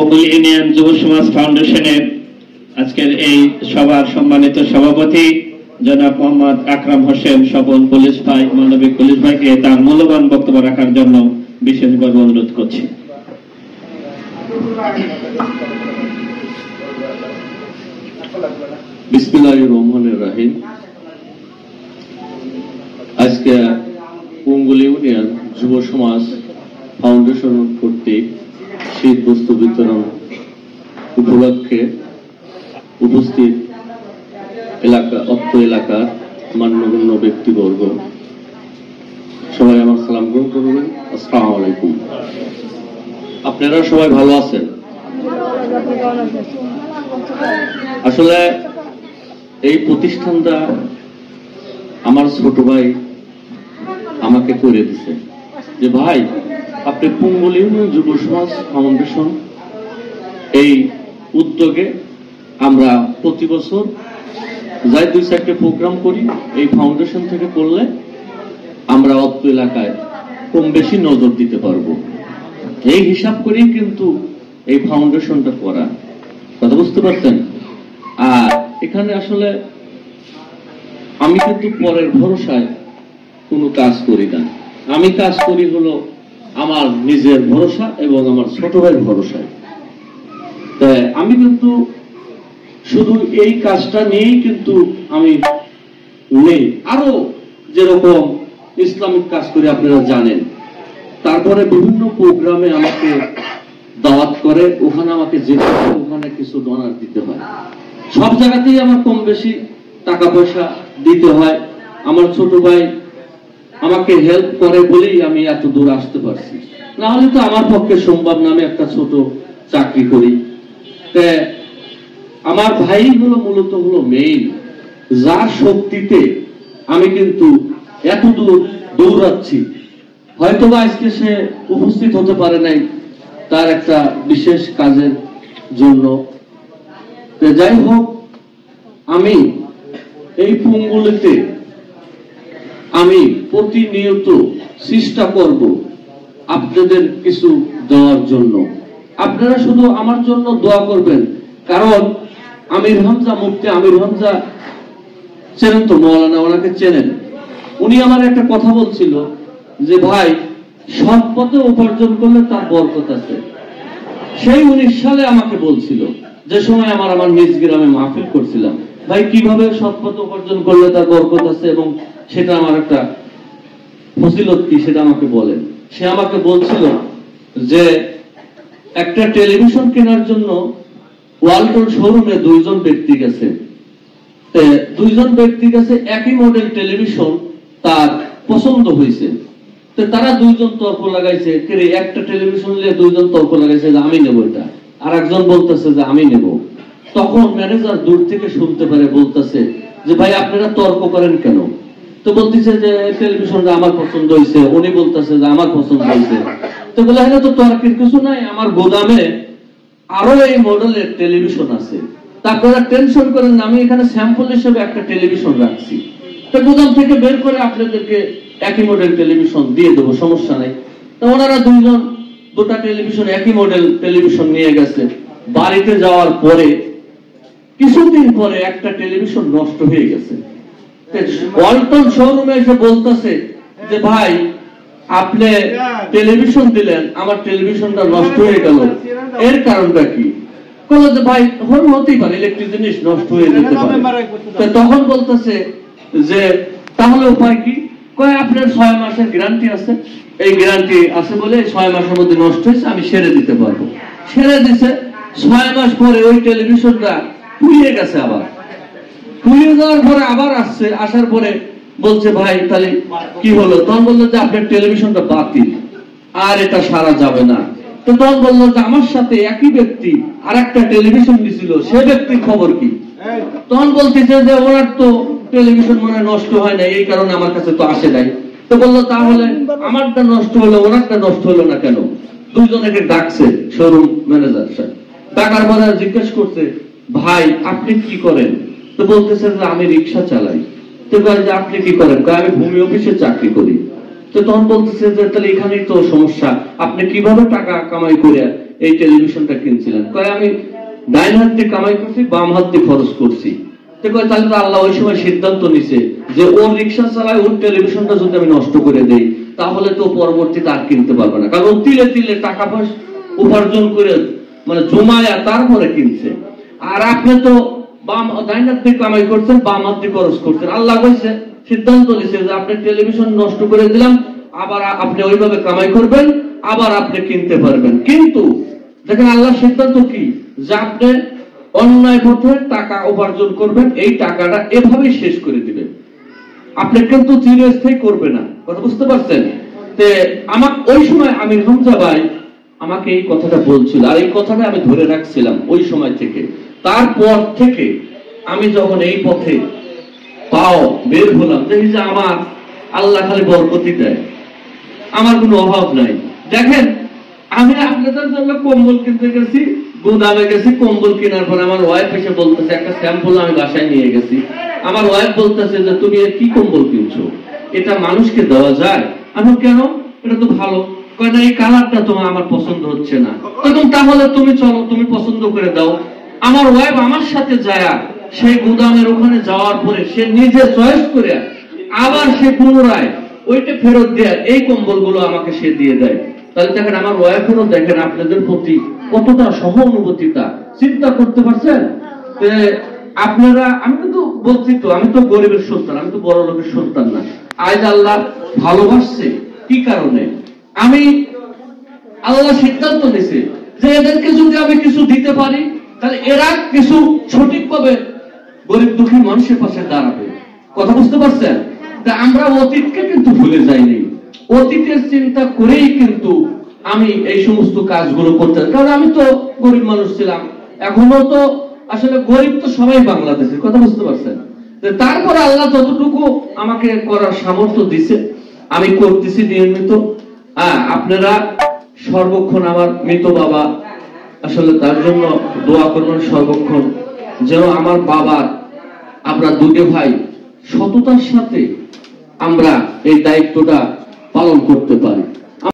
পঙ্গুল union যুব সমাজ ফাউন্ডেশনের আজকের এই সভার সম্মানিত সভাপতি জনাব মোহাম্মদ আকরাম হোসেন স্বপন পুলিশ ভাই, মানবিক পুলিশ ভাইকে তার মূল্যবান বক্তব্য রাখার জন্য বিশেষভাবে অনুরোধ করছি। বিসমিল্লাহির রহমানির রহিম। আজকে পঙ্গুল ইউনিয়ন যুব সমাজ ফাউন্ডেশন কর্তৃক শীত বস্ত্র বিতরণ উপলক্ষে উপস্থিত অত্র এলাকার মান্যগণ্য ব্যক্তিবর্গ সবাই আমার সালাম গ্রহণ করবেন। আসসালামু আলাইকুম। আপনারা সবাই ভালো আছেন? আসলে এই প্রতিষ্ঠানটা আমার ছোট ভাই আমাকে করে দিছে যে ভাই আপনি পঙ্গুল ইউনিয়ন যুব সমাজ ফাউন্ডেশন এই উদ্যোগে আমরা প্রতি বছর যাই 2-4টা প্রোগ্রাম করি, এই ফাউন্ডেশন থেকে করলে আমরা অত্র এলাকায় কম বেশি নজর দিতে পারবো। এই হিসাব করেই কিন্তু এই ফাউন্ডেশনটা করা, কথা বুঝতে পারছেন? আর এখানে আসলে আমি কিন্তু পরের ভরসায় কোনো কাজ করি না, আমি কাজ করি হলো আমার নিজের ভরসা এবং আমার ছোট ভাইয়ের ভরসায়। তাই আমি কিন্তু শুধু এই কাজটা নিয়েই কিন্তু আমি নেই, আরো যেরকম ইসলামিক কাজ করি আপনারা জানেন। তারপরে বিভিন্ন প্রোগ্রামে আমাকে দাওয়াত করে, ওখানে আমাকে যেতে হয়, ওখানে কিছু ডোনার দিতে হয়। সব জায়গাতেই আমার কম বেশি টাকা পয়সা দিতে হয়। আমার ছোট ভাই আমাকে হেল্প করে বলেই আমি এত দূর আসতে পারছি, না হলে তো আমার পক্ষে সম্ভব না। আমি একটা ছোট চাকরি করি। আমার ভাই হলো মূলত হলো মেইন, যার শক্তিতে আমি কিন্তু এত দূর দৌড়াচ্ছি। হয়তো বা আজকে সে উপস্থিত হতে পারে নাই তার একটা বিশেষ কাজের জন্য। যাই হোক, আমি এই পঙ্গুলিতে আমি প্রতিনিয়ত চেষ্টা করব আপনাদের কিছু দেওয়ার জন্য। আপনারা শুধু আমার জন্য দোয়া করবেন, কারণ আমির হামজা, মুফতি আমির হামজা চেনেন তো? মৌলানা, ওনাকে চেনেন? উনি আমার একটা কথা বলছিল যে ভাই সৎ পথে উপার্জন করলে তার বরকত আছে। সেই 19 সালে আমাকে বলছিল, যে সময় আমার নিজ গ্রামে মাহফিল করছিলাম, ভাই কিভাবে সৎ পথে উপার্জন করলে তার বরকত আছে এবং সেটা আমার একটা ফজিলত কি সেটা আমাকে বলেন। সে আমাকে বলছিল যে একটা টেলিভিশন কেনার জন্য ওয়ালটন শোরুমে 2 জন ব্যক্তি গেছে। 2 জন ব্যক্তি গেছে, একই মডেল টেলিভিশন তার পছন্দ হয়েছে। তো তারা 2 জন তর্ক লাগাইছে, একটা টেলিভিশন নিয়ে 2 জন তর্ক লাগাইছে যে আমি নেব এটা, আর একজন বলতেছে যে আমি নেব। তখন ম্যানেজার দূর থেকে শুনতে পারে, বলতেছে যে ভাই আপনারা তর্ক করেন কেন? তো বলতেছে যে টেলিভিশনটা আমার পছন্দ হয়েছে, উনি বলতেছে যে আমার পছন্দ হয়েছে। তো বলে হ্যাঁ, তো তর্কের কিছু নাই, আমার গোদামে আরো এই মডেলের টেলিভিশন আছে, তারপরে টেনশন করেন না, আমি এখানে স্যাম্পল হিসেবে একটা টেলিভিশন রাখছি, তো গোদাম থেকে বের করে আপনাদেরকে একই মডেল টেলিভিশন দিয়ে দেবো, সমস্যা নাই। তো ওনারা 2 জন 2টা টেলিভিশন, একই মডেল টেলিভিশন নিয়ে গেছে। বাড়িতে যাওয়ার পরে কিছুদিন পরে একটা টেলিভিশন নষ্ট হয়ে গেছে। ওয়ালটন শোরুমে এসে বলতেছে যে ভাই আপনি টেলিভিশন দিলেন, আমার টেলিভিশনটা নষ্ট হয়ে গেল, এর কারণটা কি? বলল যে ভাই হতেই পারে, ইলেকট্রিক জিনিস নষ্ট হয়ে যেতে পারে। তখন বলতেছে যে তাহলে উপায় কি? কয় আপনার 6 মাসের গ্যারান্টি আছে, এই গ্যারান্টি আছে বলে 6 মাসের মধ্যে নষ্ট হয়েছে, আমি সেরে দিতে পারবো। সেরে দিছে। 6 মাস পরে ওই টেলিভিশনটা পুড়িয়ে গেছে। আবার পুড়িয়ে যাওয়ার পরে আবার আসছে, আসার পরে বলছে ভাই তাহলে কি হলো? তখন বললো যে আপনার টেলিভিশনটা বাতিল, আর এটা সারা যাবে না। তো তখন বললো যে আমার সাথে একই ব্যক্তি আর একটা টেলিভিশন দিছিল, সে ব্যক্তির খবর কি? তখন বলতেছে যে ওনার তো টেলিভিশন মনে নষ্ট হয় না, এই কারণে আমার কাছে তো আসে নাই। তো বললো তাহলে আমারটা নষ্ট হলো, ওনারটা নষ্ট হলো না কেন? 2 জনকে ডাকছে শোরুম ম্যানেজার সাহেব। ডাকার পরে জিজ্ঞেস করছে ভাই আপনি কি করেন? তো বলতেছে যে আমি রিক্সা চালাই। তো বলে যে আপনি কি করেন? আমি ভূমি অফিসে চাকরি করি। তো তখন বলতেছে যে তাহলে এখানেই তো সমস্যা, আপনি কিভাবে টাকা কামাই করে এই টেলিভিশনটা কিনছিলেন? কয় আমি ডাইন হাত দিয়ে কামাই করছি, বাম হাত দিয়ে খরচ করছি। তো কয় তাহলে তো আল্লাহ ওই সময় সিদ্ধান্ত নিছে যে ওর রিক্সা চালায়, ওর টেলিভিশনটা যদি আমি নষ্ট করে দেই তাহলে তো পরবর্তীতে আর কিনতে পারবে না, কারণ তিলে তিলে টাকা পয়সা উপার্জন করে মানে জমায় তারপরে কিনছে। আর আপনি তো বাম ডাইন হাত দিয়ে কামাই করছেন, বাম হাত দিয়ে খরচ করছেন। আল্লাহ কইছে, সিদ্ধান্ত নিছে যে আপনি টেলিভিশন নষ্ট করে দিলাম, আবার আপনি ওইভাবে কামাই করবেন, আবার আপনি কিনতে পারবেন। কিন্তু দেখেন আল্লাহ সিদ্ধান্ত কি, যে আপনি অন্যায় পথে টাকা উপার্জন করবেন, এই টাকাটা এভাবেই শেষ করে দিবেন, আপনি কিন্তু চিরস্থায়ী করবে না। কথা বুঝতে পারছেন? আমার ওই সময় আমির হামজা ভাই আমাকে এই কথাটা বলছিল, আর এই কথাটা আমি ধরে রাখছিলাম ওই সময় থেকে। তারপর থেকে আমি যখন এই পথে পাও বের হলাম, দেখি যে আমার আল্লাহ খালি বরকতি দেয়, আমার কোনো অভাব নাই। দেখেন আমি আপনাদের জন্য কম্বল কিনতে গেছি, গুদামে গেছি, কম্বল কেনার পর আমার ওয়াইফ এসে বলতেছে, একটা স্যাম্পল আমি বাসায় নিয়ে গেছি, আমার ওয়াইফ বলতেছে যে তুমি কি কম্বল কিনছো, এটা মানুষকে দেওয়া যায়? আমি কেন, এটা তো ভালো। কয় না, এই কালারটা তোমার আমার পছন্দ হচ্ছে না। তখন তাহলে তুমি চলো, তুমি পছন্দ করে দাও। আমার ওয়াইফ আমার সাথে যায়, সেই গুদামের ওখানে যাওয়ার পরে সে নিজে চয়েস করে আবার সে পুনরায় ওইটা ফেরত দেয়, এই কম্বলগুলো আমাকে সে দিয়ে দেয়। তাহলে দেখেন আমার ওয়াইফেরও দেখেন আপনাদের প্রতি কতটা সহানুভূতিতা, চিন্তা করতে পারছেন? আপনারা, আমি কিন্তু বলছি তো, আমি তো গরিবের সন্তান, আমি তো বড় লোকের সন্তান না। আজ আল্লাহ ভালোবাসছে কি কারণে? আমি আল্লাহ সিদ্ধান্ত নিয়েছে যে এদেরকে যদি আমি কিছু দিতে পারি তাহলে এরা কিছু সঠিকভাবে গরিব দুঃখী মানুষের পাশে দাঁড়াবে। কথা বুঝতে পারছেন? তা আমরা অতীতকে কিন্তু ভুলে যাইনি, অতীতের চিন্তা করেই কিন্তু আমি এই সমস্ত কাজগুলো করতে, কারণ আমি তো গরিব মানুষ ছিলাম, এখনো তো আসলে গরিব তো সবাই বাংলাদেশে। কথা বুঝতে পারছেন? তারপরে আল্লাহ যতটুকু আমাকে করার সামর্থ্য দিছে আমি করতেছি নিয়মিত। আপনারা সর্বক্ষণ আমার মৃত বাবা, আসলে তার জন্য দোয়া করবেন সর্বক্ষণ, যেন আমার বাবার, আমরা দুটো ভাই সততার সাথে আমরা এই দায়িত্বটা পালন করতে পারি।